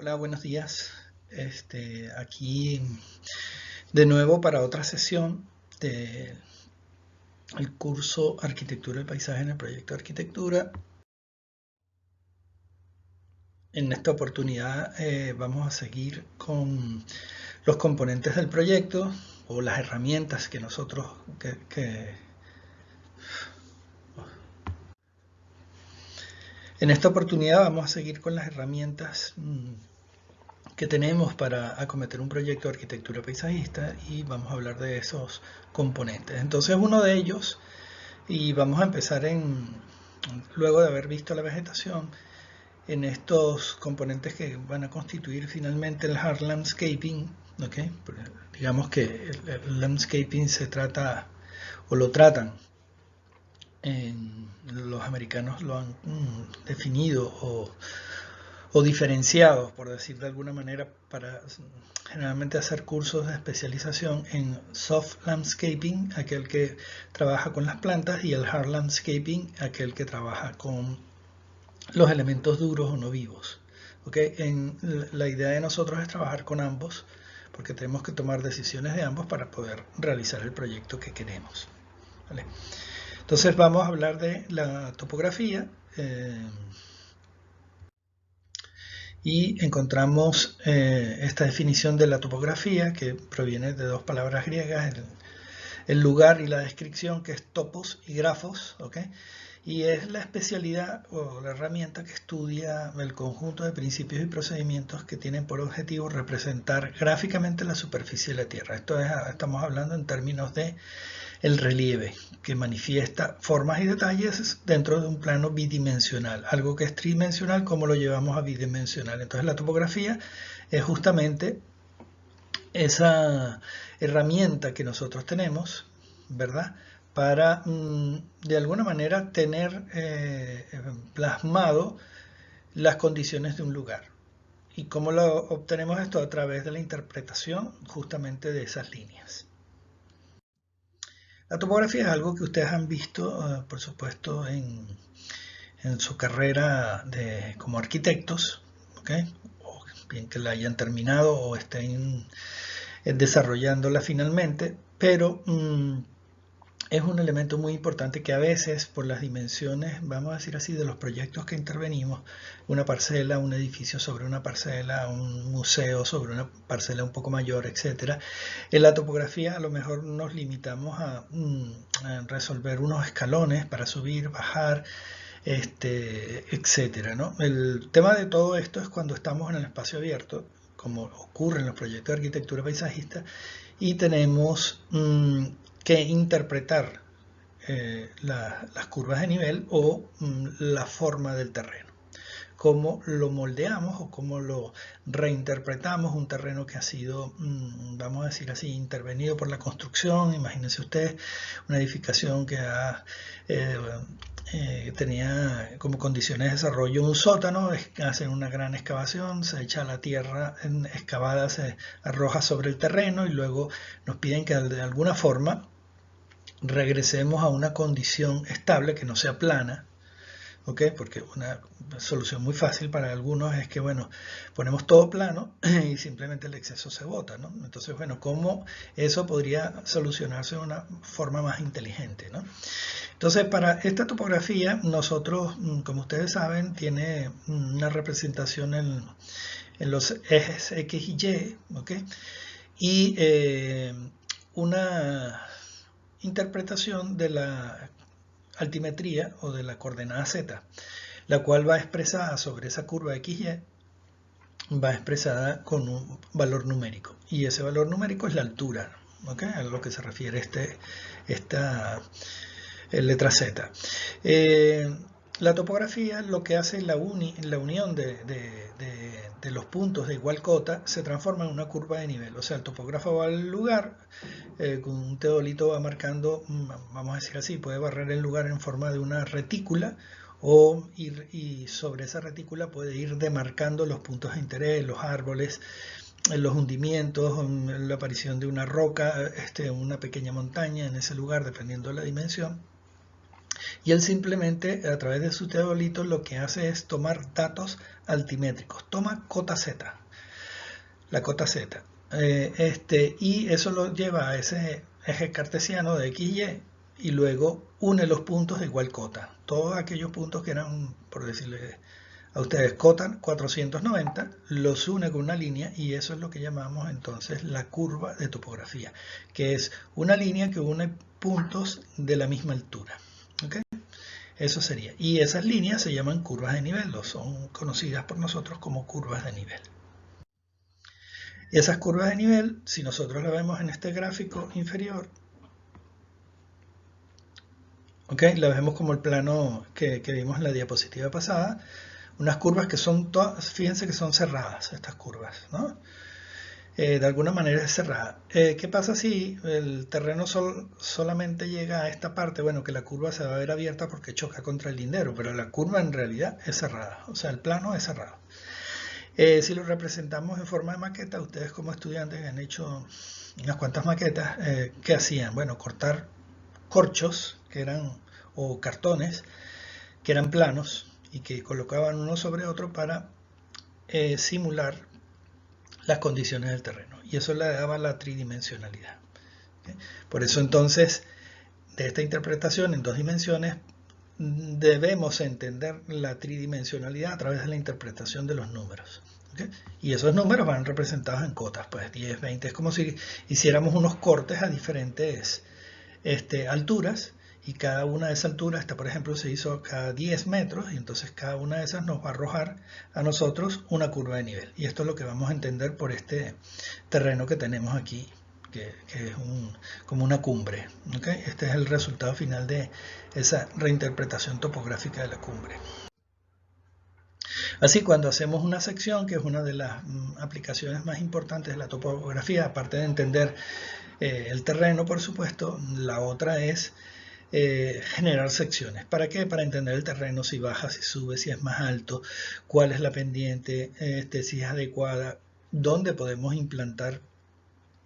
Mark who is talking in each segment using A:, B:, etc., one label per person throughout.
A: Hola, buenos días. Aquí de nuevo para otra sesión del curso Arquitectura del Paisaje en el proyecto de arquitectura. En esta oportunidad vamos a seguir con los componentes del proyecto o las herramientas que nosotros en esta oportunidad vamos a seguir con las herramientas que tenemos para acometer un proyecto de arquitectura paisajista y vamos a hablar de esos componentes. Entonces uno de ellos, y vamos a empezar luego de haber visto la vegetación, en estos componentes que van a constituir finalmente el hard landscaping, ¿okay? Digamos que el landscaping se trata, o lo tratan, los americanos lo han definido o diferenciados, por decir de alguna manera, para generalmente hacer cursos de especialización en soft landscaping, aquel que trabaja con las plantas, y el hard landscaping, aquel que trabaja con los elementos duros o no vivos. ¿Okay? La idea de nosotros es trabajar con ambos, porque tenemos que tomar decisiones de ambos para poder realizar el proyecto que queremos. ¿Vale? Entonces vamos a hablar de la topografía. Y encontramos esta definición de la topografía, que proviene de dos palabras griegas, el lugar y la descripción, que es topos y grafos, ¿okay? Y es la especialidad o la herramienta que estudia el conjunto de principios y procedimientos que tienen por objetivo representar gráficamente la superficie de la Tierra. Estamos hablando en términos de el relieve, que manifiesta formas y detalles dentro de un plano bidimensional. Algo que es tridimensional, ¿cómo lo llevamos a bidimensional? Entonces la topografía es justamente esa herramienta que nosotros tenemos, ¿verdad?, para de alguna manera tener plasmado las condiciones de un lugar. ¿Y cómo lo obtenemos esto? A través de la interpretación justamente de esas líneas. La topografía es algo que ustedes han visto, por supuesto, en su carrera como arquitectos, ¿okay? O bien que la hayan terminado o estén desarrollándola finalmente, pero es un elemento muy importante que a veces, por las dimensiones, vamos a decir así, de los proyectos que intervenimos, una parcela, un edificio sobre una parcela, un museo sobre una parcela un poco mayor, etc. En la topografía a lo mejor nos limitamos a resolver unos escalones para subir, bajar, etc., ¿no? El tema de todo esto es cuando estamos en el espacio abierto, como ocurre en los proyectos de arquitectura paisajista, y tenemos que interpretar las curvas de nivel o la forma del terreno. Cómo lo moldeamos o cómo lo reinterpretamos, un terreno que ha sido, vamos a decir así, intervenido por la construcción. Imagínense ustedes una edificación que tenía como condiciones de desarrollo un sótano, hacen una gran excavación, se echa la tierra excavada, se arroja sobre el terreno y luego nos piden que de alguna forma regresemos a una condición estable que no sea plana. ¿Okay? Porque una solución muy fácil para algunos es que, bueno, ponemos todo plano y simplemente el exceso se bota, ¿no? Entonces, bueno, ¿cómo eso podría solucionarse de una forma más inteligente, ¿no? Entonces, para esta topografía, nosotros, como ustedes saben, tiene una representación en los ejes X y Y, ¿okay? Y una interpretación de la altimetría o de la coordenada Z, la cual va expresada sobre esa curva XY, va expresada con un valor numérico, y ese valor numérico es la altura, ¿okay? A lo que se refiere esta letra Z. La topografía lo que hace la unión de los puntos de igual cota se transforma en una curva de nivel. O sea, el topógrafo va al lugar, con un teodolito va marcando, vamos a decir así, puede barrer el lugar en forma de una retícula y sobre esa retícula puede ir demarcando los puntos de interés, los árboles, los hundimientos, la aparición de una roca, una pequeña montaña en ese lugar, dependiendo de la dimensión. Y él simplemente, a través de su teodolito, lo que hace es tomar datos altimétricos. Toma cota Z, la cota Z. Y eso lo lleva a ese eje cartesiano de XY y luego une los puntos de igual cota. Todos aquellos puntos que eran, por decirle a ustedes, cota 490, los une con una línea y eso es lo que llamamos entonces la curva de topografía, que es una línea que une puntos de la misma altura. ¿Okay? Eso sería. Y esas líneas se llaman curvas de nivel, o son conocidas por nosotros como curvas de nivel. Y esas curvas de nivel, si nosotros las vemos en este gráfico inferior, ¿okay? La vemos como el plano que vimos en la diapositiva pasada, unas curvas que son todas, fíjense que son cerradas estas curvas, ¿no? De alguna manera es cerrada. ¿Qué pasa si el terreno solamente llega a esta parte? Bueno, que la curva se va a ver abierta porque choca contra el lindero, pero la curva en realidad es cerrada, o sea, el plano es cerrado. Si lo representamos en forma de maqueta, ustedes como estudiantes han hecho unas cuantas maquetas, ¿qué hacían? Bueno, cortar corchos que eran, o cartones que eran planos y que colocaban uno sobre otro para simular las condiciones del terreno, y eso le daba la tridimensionalidad. ¿Okay? Por eso entonces, de esta interpretación en dos dimensiones, debemos entender la tridimensionalidad a través de la interpretación de los números. ¿Okay? Y esos números van representados en cotas, pues 10, 20, es como si hiciéramos unos cortes a diferentes alturas, y cada una de esas alturas, por ejemplo, se hizo cada 10 metros, y entonces cada una de esas nos va a arrojar a nosotros una curva de nivel. Y esto es lo que vamos a entender por este terreno que tenemos aquí, que es como una cumbre. ¿Okay? Este es el resultado final de esa reinterpretación topográfica de la cumbre. Así, cuando hacemos una sección, que es una de las aplicaciones más importantes de la topografía, aparte de entender el terreno, por supuesto, la otra es generar secciones. ¿Para qué? Para entender el terreno, si baja, si sube, si es más alto, cuál es la pendiente, si es adecuada, dónde podemos implantar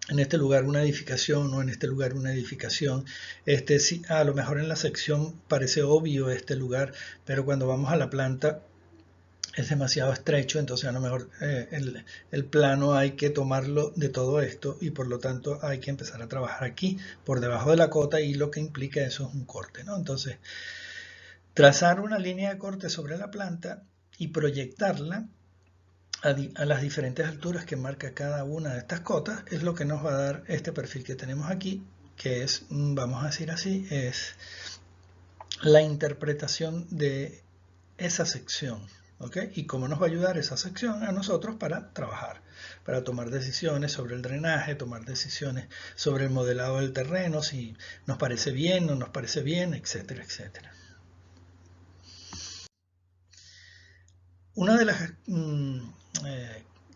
A: en este lugar una edificación o en este lugar una edificación. Si a lo mejor en la sección parece obvio este lugar, pero cuando vamos a la planta es demasiado estrecho, entonces a lo mejor el plano hay que tomarlo de todo esto y por lo tanto hay que empezar a trabajar aquí por debajo de la cota, y lo que implica eso es un corte, ¿no? Entonces, trazar una línea de corte sobre la planta y proyectarla a las diferentes alturas que marca cada una de estas cotas es lo que nos va a dar este perfil que tenemos aquí, que es, vamos a decir así, es la interpretación de esa sección. ¿Okay? Y cómo nos va a ayudar esa sección a nosotros para trabajar, para tomar decisiones sobre el drenaje, tomar decisiones sobre el modelado del terreno, si nos parece bien, no nos parece bien, etcétera, etcétera. Una de las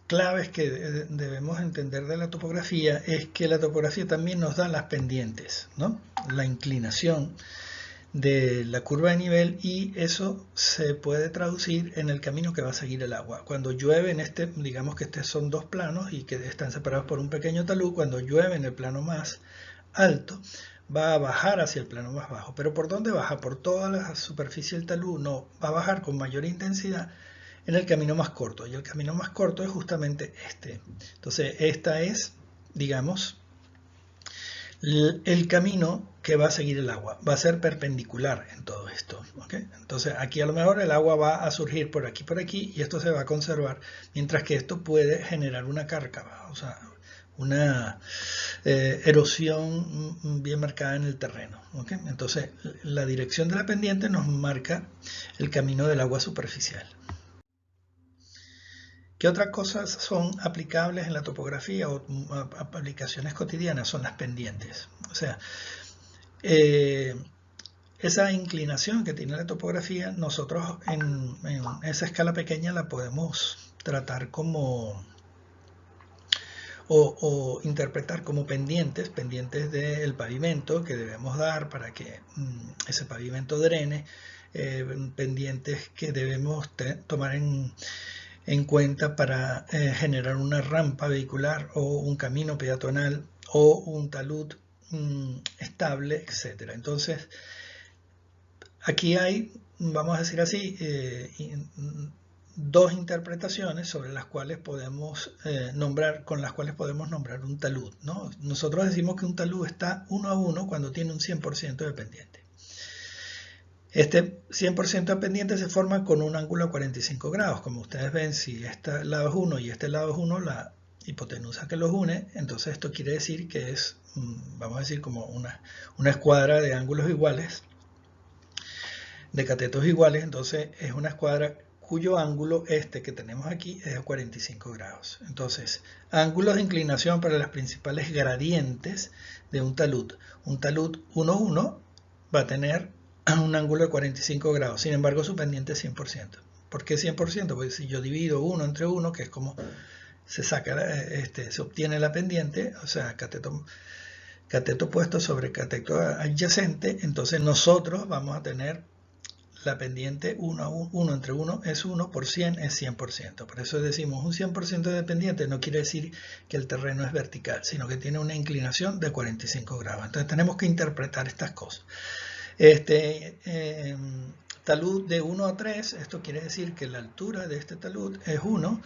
A: claves que debemos entender de la topografía es que la topografía también nos da las pendientes, ¿no? La inclinación de la curva de nivel, y eso se puede traducir en el camino que va a seguir el agua. Cuando llueve digamos que estos son dos planos y que están separados por un pequeño talud, cuando llueve en el plano más alto va a bajar hacia el plano más bajo. ¿Pero por dónde baja? ¿Por toda la superficie del talud? No, va a bajar con mayor intensidad en el camino más corto, y el camino más corto es justamente este. Entonces esta es, digamos, el camino que va a seguir el agua, va a ser perpendicular en todo esto. ¿Okay? Entonces aquí a lo mejor el agua va a surgir por aquí, y esto se va a conservar, mientras que esto puede generar una cárcava, o sea, una erosión bien marcada en el terreno. ¿Okay? Entonces la dirección de la pendiente nos marca el camino del agua superficial. ¿Qué otras cosas son aplicables en la topografía o aplicaciones cotidianas? Son las pendientes. O sea, esa inclinación que tiene la topografía, nosotros en esa escala pequeña la podemos tratar como o interpretar como pendientes del pavimento que debemos dar para que ese pavimento drene, pendientes que debemos tomar en cuenta para generar una rampa vehicular o un camino peatonal o un talud estable, etc. Entonces, aquí hay, vamos a decir así, dos interpretaciones sobre las cuales podemos nombrar, con las cuales podemos nombrar un talud, ¿no? Nosotros decimos que un talud está 1 a 1 cuando tiene un 100% de pendiente. Este 100% de pendiente se forma con un ángulo a 45 grados. Como ustedes ven, si este lado es 1 y este lado es 1, la hipotenusa que los une, entonces esto quiere decir que es, vamos a decir, como una escuadra de ángulos iguales, de catetos iguales. Entonces es una escuadra cuyo ángulo este que tenemos aquí es a 45 grados. Entonces, ángulos de inclinación para las principales gradientes de un talud. Un talud 1,1 va a tener un ángulo de 45 grados, sin embargo su pendiente es 100%. ¿Por qué 100%? Porque si yo divido 1 entre 1, que es como se saca, se obtiene la pendiente, o sea, cateto opuesto sobre cateto adyacente, entonces nosotros vamos a tener la pendiente 1 entre 1 es 1 por 100 es 100%. Por eso decimos un 100% de pendiente no quiere decir que el terreno es vertical, sino que tiene una inclinación de 45 grados. Entonces tenemos que interpretar estas cosas. Talud de 1 a 3, esto quiere decir que la altura de este talud es 1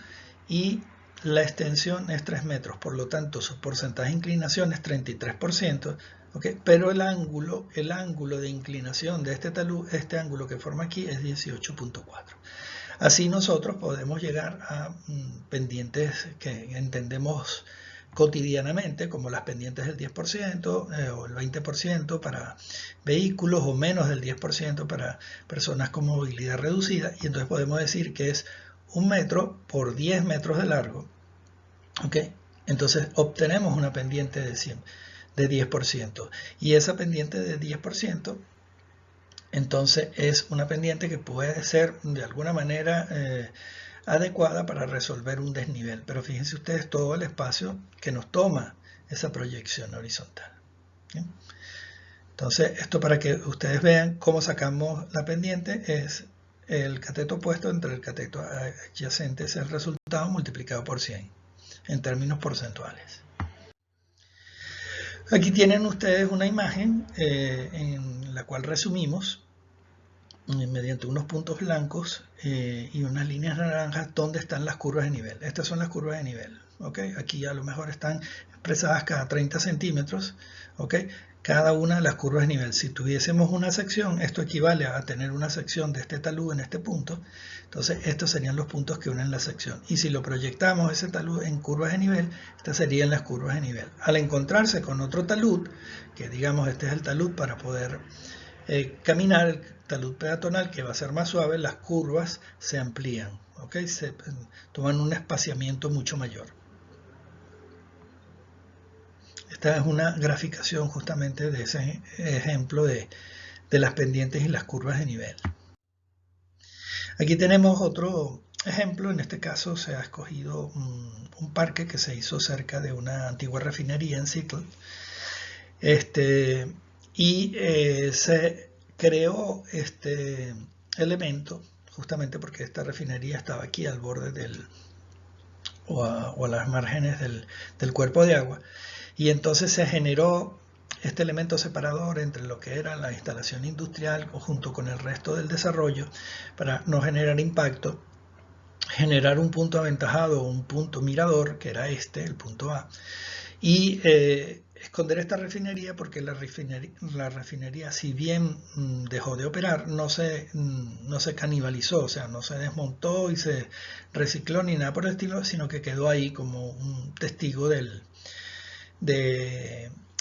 A: y la extensión es 3 metros, por lo tanto su porcentaje de inclinación es 33%, ¿okay? Pero el ángulo de inclinación de este talud, este ángulo que forma aquí, es 18.4. Así nosotros podemos llegar a pendientes que entendemos cotidianamente, como las pendientes del 10% o el 20% para vehículos, o menos del 10% para personas con movilidad reducida, y entonces podemos decir que es 1 metro por 10 metros de largo. ¿Okay? Entonces obtenemos una pendiente de 10%, y esa pendiente de 10% entonces es una pendiente que puede ser de alguna manera adecuada para resolver un desnivel. Pero fíjense ustedes todo el espacio que nos toma esa proyección horizontal. ¿Sí? Entonces, esto para que ustedes vean cómo sacamos la pendiente es el cateto opuesto entre el cateto adyacente, es el resultado multiplicado por 100 en términos porcentuales. Aquí tienen ustedes una imagen en la cual resumimos mediante unos puntos blancos y unas líneas naranjas dónde están las curvas de nivel. Estas son las curvas de nivel. ¿Okay? Aquí a lo mejor están expresadas cada 30 centímetros. ¿Okay? Cada una de las curvas de nivel. Si tuviésemos una sección, esto equivale a tener una sección de este talud en este punto. Entonces estos serían los puntos que unen la sección. Y si lo proyectamos ese talud en curvas de nivel, estas serían las curvas de nivel. Al encontrarse con otro talud, que digamos este es el talud para poder caminar, el talud peatonal, que va a ser más suave, las curvas se amplían, ¿okay? Se toman un espaciamiento mucho mayor. Esta es una graficación justamente de ese ejemplo de las pendientes y las curvas de nivel. Aquí tenemos otro ejemplo. En este caso se ha escogido un parque que se hizo cerca de una antigua refinería en Seattle. Y se creó este elemento justamente porque esta refinería estaba aquí al borde o a las márgenes del cuerpo de agua, y entonces se generó este elemento separador entre lo que era la instalación industrial junto con el resto del desarrollo para no generar impacto, generar un punto aventajado, un punto mirador, que era el punto A, y esconder esta refinería, porque la refinería, si bien dejó de operar, no se canibalizó, o sea, no se desmontó y se recicló ni nada por el estilo, sino que quedó ahí como un testigo de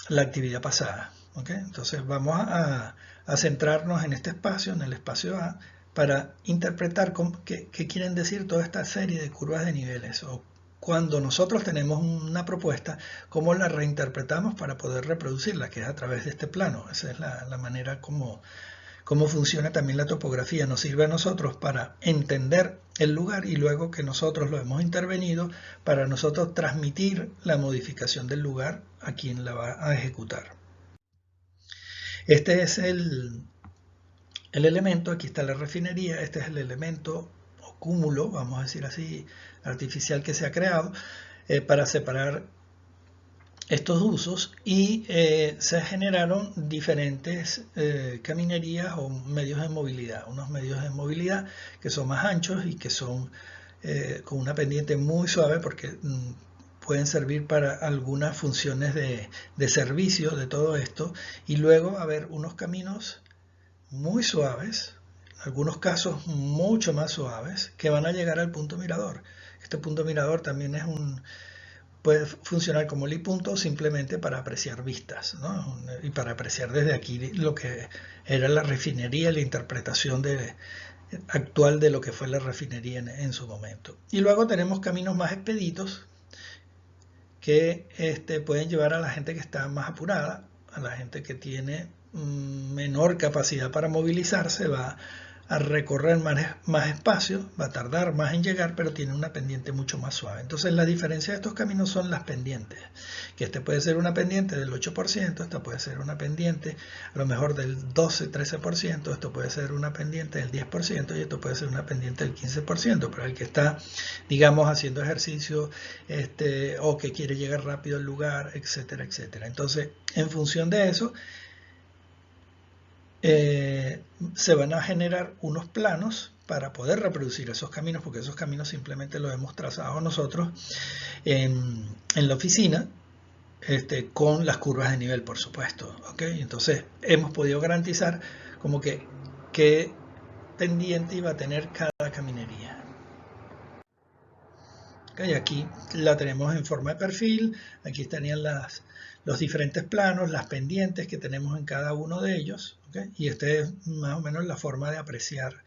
A: la actividad pasada. ¿Okay? Entonces vamos a centrarnos en este espacio, en el espacio A, para interpretar qué quieren decir toda esta serie de curvas de niveles, o cuando nosotros tenemos una propuesta, cómo la reinterpretamos para poder reproducirla, que es a través de este plano. Esa es la manera como funciona también la topografía. Nos sirve a nosotros para entender el lugar, y luego que nosotros lo hemos intervenido, para nosotros transmitir la modificación del lugar a quien la va a ejecutar. Este es el elemento. Aquí está la refinería. Este es el elemento o cúmulo, vamos a decir así, artificial, que se ha creado para separar estos usos y se generaron diferentes caminerías o medios de movilidad. Unos medios de movilidad que son más anchos y que son con una pendiente muy suave porque pueden servir para algunas funciones de servicio de todo esto. Y luego haber unos caminos muy suaves, en algunos casos mucho más suaves, que van a llegar al punto mirador. Este punto mirador también puede funcionar como lipunto simplemente para apreciar vistas, ¿no? Y para apreciar desde aquí lo que era la refinería, la interpretación actual de lo que fue la refinería en su momento. Y luego tenemos caminos más expeditos que pueden llevar a la gente que está más apurada, a la gente que tiene menor capacidad para movilizarse, va a recorrer más espacio, va a tardar más en llegar, pero tiene una pendiente mucho más suave. Entonces la diferencia de estos caminos son las pendientes, que puede ser una pendiente del 8%, esta puede ser una pendiente a lo mejor del 12-13%, esto puede ser una pendiente del 10% y esto puede ser una pendiente del 15%, pero el que está, digamos, haciendo ejercicio o que quiere llegar rápido al lugar, etcétera, etcétera. Entonces, en función de eso, se van a generar unos planos para poder reproducir esos caminos, porque esos caminos simplemente los hemos trazado nosotros en la oficina, con las curvas de nivel, por supuesto. ¿Okay? Entonces hemos podido garantizar como que qué pendiente iba a tener cada caminería. Okay, aquí la tenemos en forma de perfil, aquí estarían los diferentes planos, las pendientes que tenemos en cada uno de ellos, ¿okay? Y es más o menos la forma de apreciar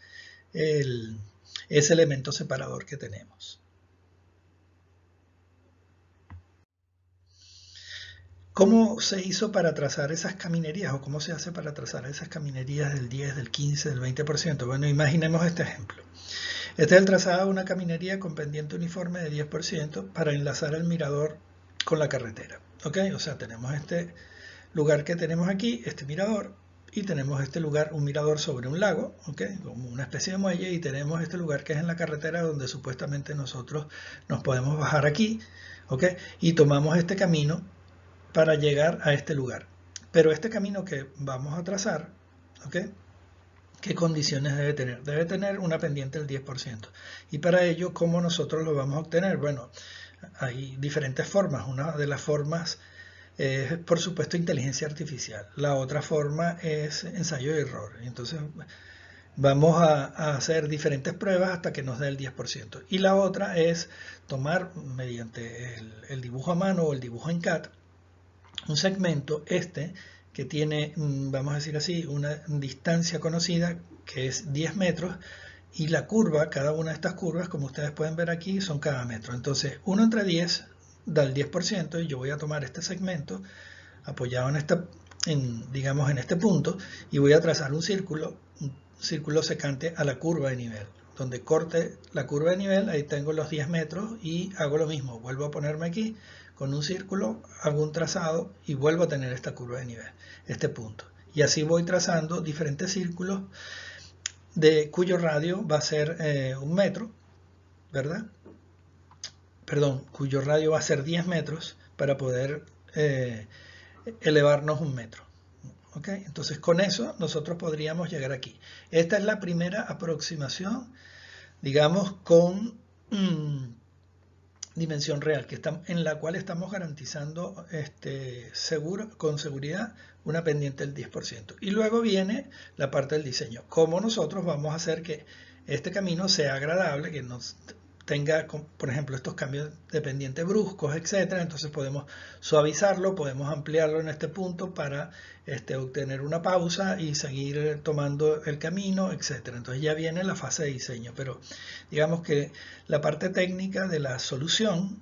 A: ese elemento separador que tenemos. ¿Cómo se hizo para trazar esas caminerías o cómo se hace para trazar esas caminerías del 10, del 15, del 20%? Bueno, imaginemos este ejemplo. Este es el trazado de una caminería con pendiente uniforme de 10% para enlazar el mirador con la carretera. ¿Ok? O sea, tenemos este lugar que tenemos aquí, este mirador, y tenemos este lugar, un mirador sobre un lago, ¿ok? Como una especie de muelle, y tenemos este lugar que es en la carretera donde supuestamente nosotros nos podemos bajar aquí, ¿ok? Y tomamos este camino para llegar a este lugar. Pero este camino que vamos a trazar, ¿ok? ¿Qué condiciones debe tener? Debe tener una pendiente del 10%. Y para ello, ¿cómo nosotros lo vamos a obtener? Bueno, hay diferentes formas. Una de las formas es, por supuesto, inteligencia artificial. La otra forma es ensayo y error. Entonces, vamos a hacer diferentes pruebas hasta que nos dé el 10%. Y la otra es tomar, mediante el dibujo a mano o el dibujo en CAD, un segmento que tiene, vamos a decir así, una distancia conocida que es 10 metros y la curva, cada una de estas curvas, como ustedes pueden ver aquí, son cada metro. Entonces 1 entre 10 da el 10% y yo voy a tomar este segmento apoyado digamos en este punto y voy a trazar un círculo secante a la curva de nivel. Donde corte la curva de nivel, ahí tengo los 10 metros y hago lo mismo, vuelvo a ponerme aquí con un círculo, hago un trazado y vuelvo a tener esta curva de nivel, este punto. Y así voy trazando diferentes círculos cuyo radio va a ser 1 metro, ¿verdad? Perdón, cuyo radio va a ser 10 metros para poder elevarnos 1 metro. ¿Okay? Entonces con eso nosotros podríamos llegar aquí. Esta es la primera aproximación, digamos, con dimensión real, en la cual estamos garantizando con seguridad una pendiente del 10%. Y luego viene la parte del diseño. Cómo nosotros vamos a hacer que este camino sea agradable, que nos tenga, por ejemplo, estos cambios de pendiente bruscos, etcétera. Entonces podemos suavizarlo, podemos ampliarlo en este punto para obtener una pausa y seguir tomando el camino, etcétera. Entonces ya viene la fase de diseño, pero digamos que la parte técnica de la solución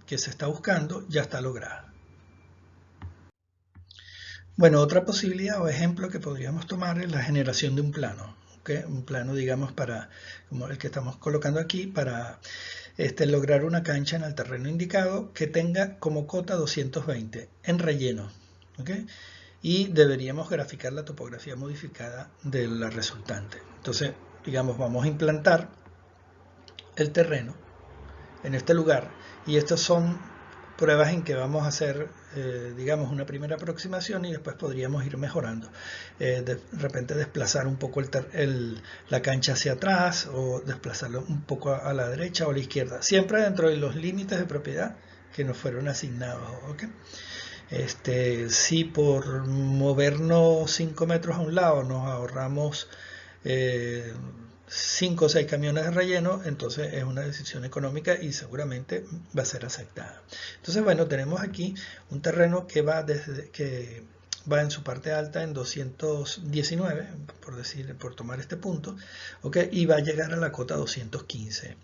A: que se está buscando ya está lograda. Bueno, otra posibilidad o ejemplo que podríamos tomar es la generación de un plano. ¿Okay? Un plano, digamos, como el que estamos colocando aquí, para lograr una cancha en el terreno indicado que tenga como cota 220 en relleno. ¿Okay? Y deberíamos graficar la topografía modificada de la resultante. Entonces, digamos, vamos a implantar el terreno en este lugar y estos son pruebas en que vamos a hacer, digamos, una primera aproximación y después podríamos ir mejorando. De repente desplazar un poco la cancha hacia atrás o desplazarlo un poco a la derecha o a la izquierda, siempre dentro de los límites de propiedad que nos fueron asignados. ¿Okay? Si por movernos 5 metros a un lado nos ahorramos 5 o 6 camiones de relleno, entonces es una decisión económica y seguramente va a ser aceptada. Entonces, bueno, tenemos aquí un terreno que va en su parte alta en 219, por tomar este punto, ¿okay? Y va a llegar a la cota 215.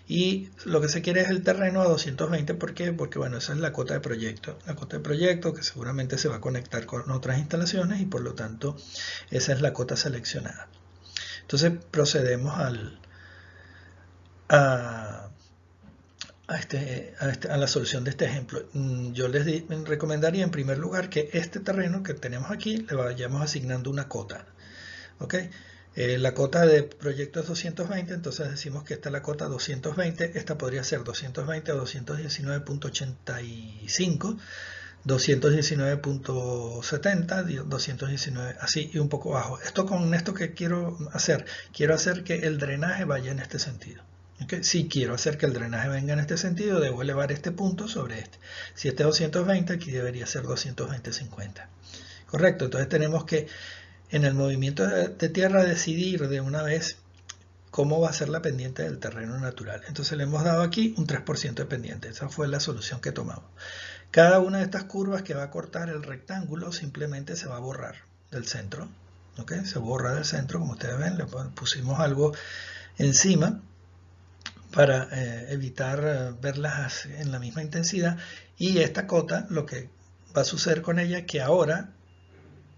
A: Y lo que se quiere es el terreno a 220, ¿por qué? Porque, bueno, esa es la cota de proyecto. La cota de proyecto que seguramente se va a conectar con otras instalaciones y por lo tanto esa es la cota seleccionada. Entonces procedemos a la solución de este ejemplo. Yo les recomendaría en primer lugar que este terreno que tenemos aquí le vayamos asignando una cota. ¿Okay? La cota de proyecto es 220, entonces decimos que esta es la cota 220, esta podría ser 220 o 219.85, 219.70, 219, así y un poco bajo. Con esto que quiero hacer que el drenaje vaya en este sentido. ¿Okay? Si quiero hacer que el drenaje venga en este sentido, debo elevar este punto sobre este. Si este es 220, aquí debería ser 220.50. Correcto, entonces tenemos que en el movimiento de tierra decidir de una vez cómo va a ser la pendiente del terreno natural. Entonces le hemos dado aquí un 3% de pendiente. Esa fue la solución que tomamos. Cada una de estas curvas que va a cortar el rectángulo simplemente se va a borrar del centro. ¿Okay? Se borra del centro, como ustedes ven, le pusimos algo encima para evitar verlas en la misma intensidad. Y esta cota, lo que va a suceder con ella es que ahora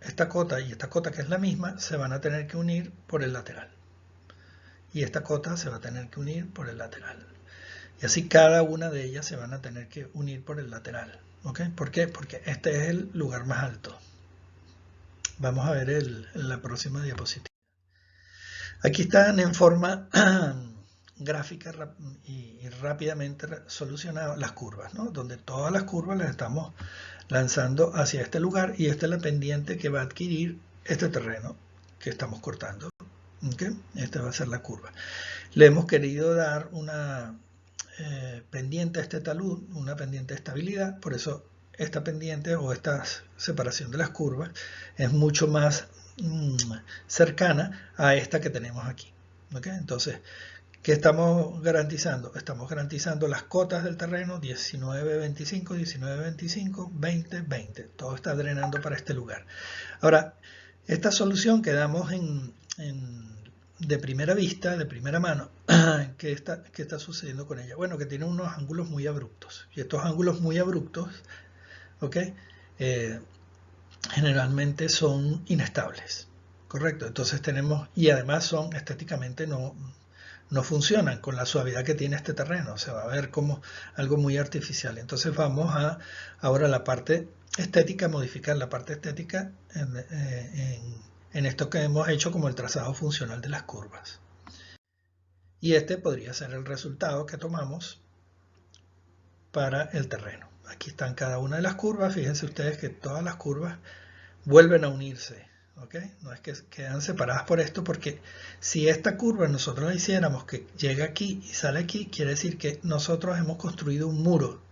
A: esta cota y esta cota, que es la misma, se van a tener que unir por el lateral. Y esta cota se va a tener que unir por el lateral. Y así cada una de ellas se van a tener que unir por el lateral. ¿Okay? ¿Por qué? Porque este es el lugar más alto. Vamos a ver en la próxima diapositiva. Aquí están en forma gráfica y rápidamente solucionadas las curvas, ¿no? Donde todas las curvas las estamos lanzando hacia este lugar y esta es la pendiente que va a adquirir este terreno que estamos cortando. ¿Okay? Esta va a ser la curva. Le hemos querido dar una pendiente a este talud, una pendiente de estabilidad, por eso esta pendiente o esta separación de las curvas es mucho más cercana a esta que tenemos aquí. ¿Okay? Entonces, ¿qué estamos garantizando? Estamos garantizando las cotas del terreno 19.25, 19.25, 20, 20. Todo está drenando para este lugar. Ahora, esta solución que damos de primera vista, de primera mano, ¿qué está sucediendo con ella? Bueno, que tiene unos ángulos muy abruptos. Y estos ángulos muy abruptos, ¿okay? Generalmente son inestables. Correcto. Entonces tenemos, y además son estéticamente no funcionan con la suavidad que tiene este terreno, se va a ver como algo muy artificial. Entonces vamos a ahora la parte estética, modificar la parte estética en esto que hemos hecho como el trazado funcional de las curvas. Y este podría ser el resultado que tomamos para el terreno. Aquí están cada una de las curvas, fíjense ustedes que todas las curvas vuelven a unirse. ¿Okay? No es que quedan separadas por esto, porque si esta curva nosotros la hiciéramos que llega aquí y sale aquí, quiere decir que nosotros hemos construido un muro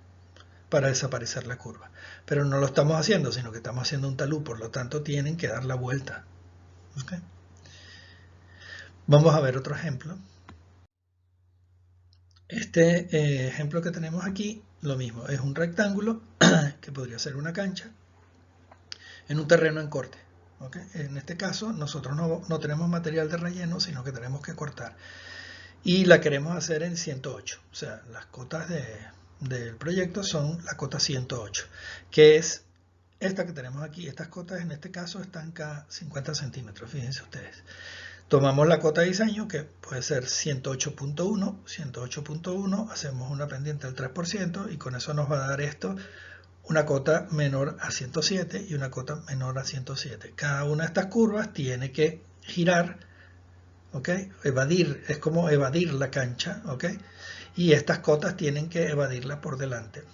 A: para desaparecer la curva. Pero no lo estamos haciendo, sino que estamos haciendo un talud, por lo tanto tienen que dar la vuelta. ¿Okay? Vamos a ver otro ejemplo. Este ejemplo que tenemos aquí, lo mismo, es un rectángulo que podría ser una cancha en un terreno en corte. ¿Okay? En este caso nosotros no tenemos material de relleno, sino que tenemos que cortar. Y la queremos hacer en 108. O sea, las cotas del proyecto son la cota 108, que es esta que tenemos aquí. Estas cotas en este caso están cada 50 centímetros, fíjense ustedes. Tomamos la cota de diseño, que puede ser 108.1, 108.1, hacemos una pendiente del 3% y con eso nos va a dar esto una cota menor a 107 y una cota menor a 107. Cada una de estas curvas tiene que girar, ¿okay? Evadir, es como evadir la cancha, ¿okay? Y estas cotas tienen que evadirla por delante.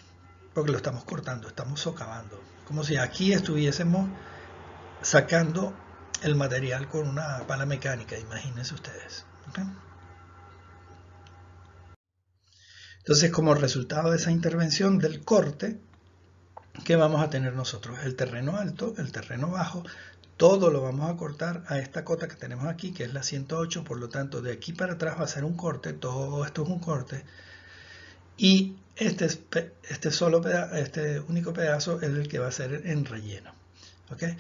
A: porque lo estamos cortando, estamos socavando, como si aquí estuviésemos sacando el material con una pala mecánica, imagínense ustedes. ¿Okay? Entonces, como resultado de esa intervención del corte, ¿qué vamos a tener nosotros? El terreno alto, el terreno bajo, todo lo vamos a cortar a esta cota que tenemos aquí, que es la 108, por lo tanto de aquí para atrás va a ser un corte, todo esto es un corte, y este único pedazo es el que va a ser en relleno. ¿Okay?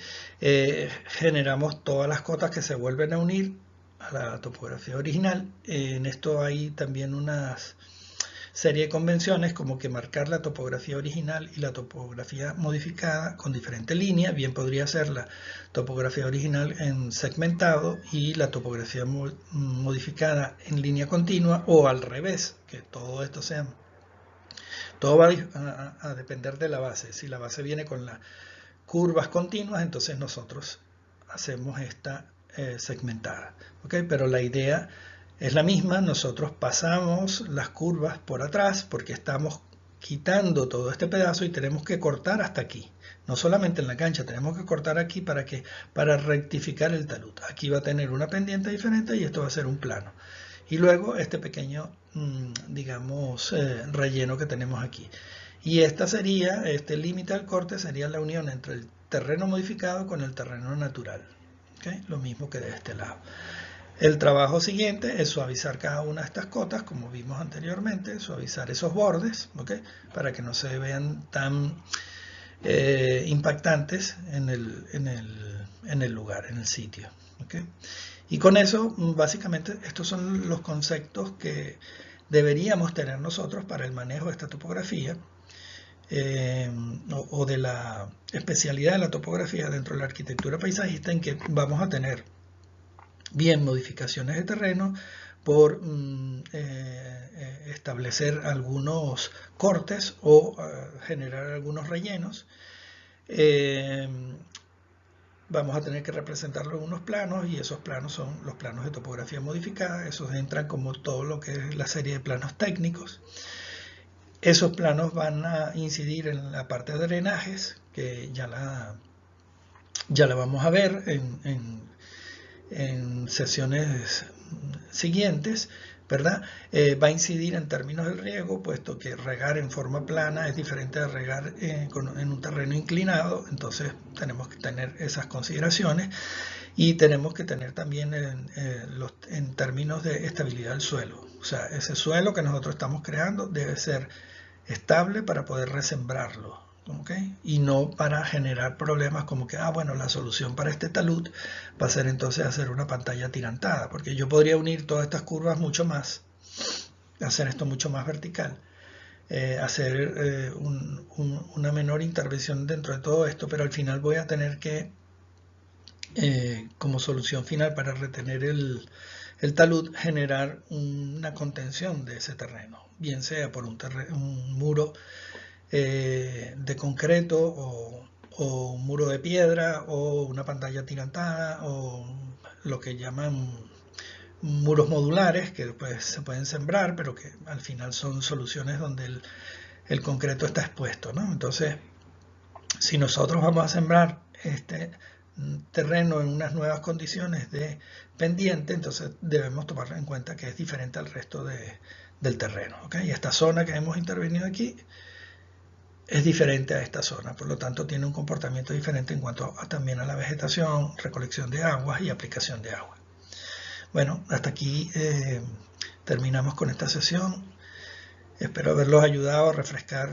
A: Generamos todas las cotas que se vuelven a unir a la topografía original. En esto hay también unas serie de convenciones como que marcar la topografía original y la topografía modificada con diferentes líneas. Bien podría ser la topografía original en segmentado y la topografía modificada en línea continua, o al revés, que todo esto sea. Todo va a depender de la base. Si la base viene con las curvas continuas, entonces nosotros hacemos esta segmentada. ¿Okay? Pero la idea es la misma, nosotros pasamos las curvas por atrás porque estamos quitando todo este pedazo y tenemos que cortar hasta aquí. No solamente en la cancha, tenemos que cortar aquí para rectificar el talud. Aquí va a tener una pendiente diferente y esto va a ser un plano. Y luego este pequeño, digamos, relleno que tenemos aquí. Y este límite al corte sería la unión entre el terreno modificado con el terreno natural. ¿Okay? Lo mismo que de este lado. El trabajo siguiente es suavizar cada una de estas cotas, como vimos anteriormente, suavizar esos bordes, ¿okay? Para que no se vean tan impactantes en el lugar, en el sitio. ¿Okay? Y con eso, básicamente, estos son los conceptos que deberíamos tener nosotros para el manejo de esta topografía, o de la especialidad de la topografía dentro de la arquitectura paisajista, en que vamos a tener bien modificaciones de terreno por establecer algunos cortes o generar algunos rellenos. Vamos a tener que representarlo en unos planos, y esos planos son los planos de topografía modificada. Esos entran como todo lo que es la serie de planos técnicos. Esos planos van a incidir en la parte de drenajes, que ya la vamos a ver en sesiones siguientes, ¿verdad? Va a incidir en términos del riego, puesto que regar en forma plana es diferente a regar en un terreno inclinado. Entonces tenemos que tener esas consideraciones, y tenemos que tener también en términos de estabilidad del suelo. O sea, ese suelo que nosotros estamos creando debe ser estable para poder resembrarlo. ¿Okay? Y no para generar problemas como que, bueno, la solución para este talud va a ser entonces hacer una pantalla atirantada, porque yo podría unir todas estas curvas mucho más, hacer esto mucho más vertical, hacer una menor intervención dentro de todo esto, pero al final voy a tener que, como solución final para retener el talud, generar una contención de ese terreno, bien sea por un muro de concreto, o un muro de piedra, o una pantalla atirantada, o lo que llaman muros modulares, que después se pueden sembrar, pero que al final son soluciones donde el concreto está expuesto, ¿no? Entonces, si nosotros vamos a sembrar este terreno en unas nuevas condiciones de pendiente, entonces debemos tomar en cuenta que es diferente al resto del terreno. ¿Okay? Y esta zona que hemos intervenido aquí es diferente a esta zona, por lo tanto tiene un comportamiento diferente en cuanto también a la vegetación, recolección de aguas y aplicación de agua. Bueno, hasta aquí terminamos con esta sesión. Espero haberlos ayudado a refrescar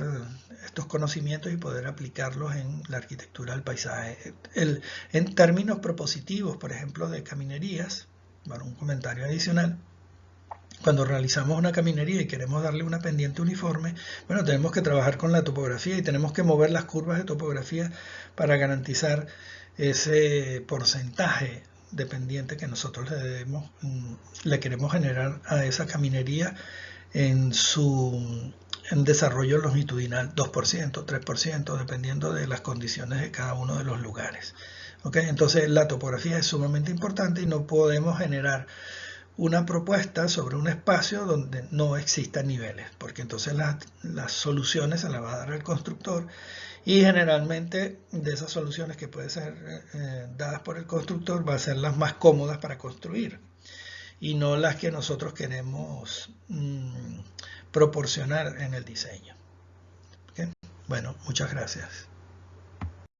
A: estos conocimientos y poder aplicarlos en la arquitectura del paisaje. En términos propositivos, por ejemplo, de caminerías, bueno, un comentario adicional. Cuando realizamos una caminería y queremos darle una pendiente uniforme, bueno, tenemos que trabajar con la topografía y tenemos que mover las curvas de topografía para garantizar ese porcentaje de pendiente que nosotros le queremos generar a esa caminería en desarrollo longitudinal, 2%, 3%, dependiendo de las condiciones de cada uno de los lugares. ¿Okay? Entonces la topografía es sumamente importante y no podemos generar una propuesta sobre un espacio donde no existan niveles, porque entonces las soluciones se las va a dar el constructor, y generalmente de esas soluciones que pueden ser dadas por el constructor va a ser las más cómodas para construir y no las que nosotros queremos proporcionar en el diseño. ¿Okay? Bueno, muchas gracias.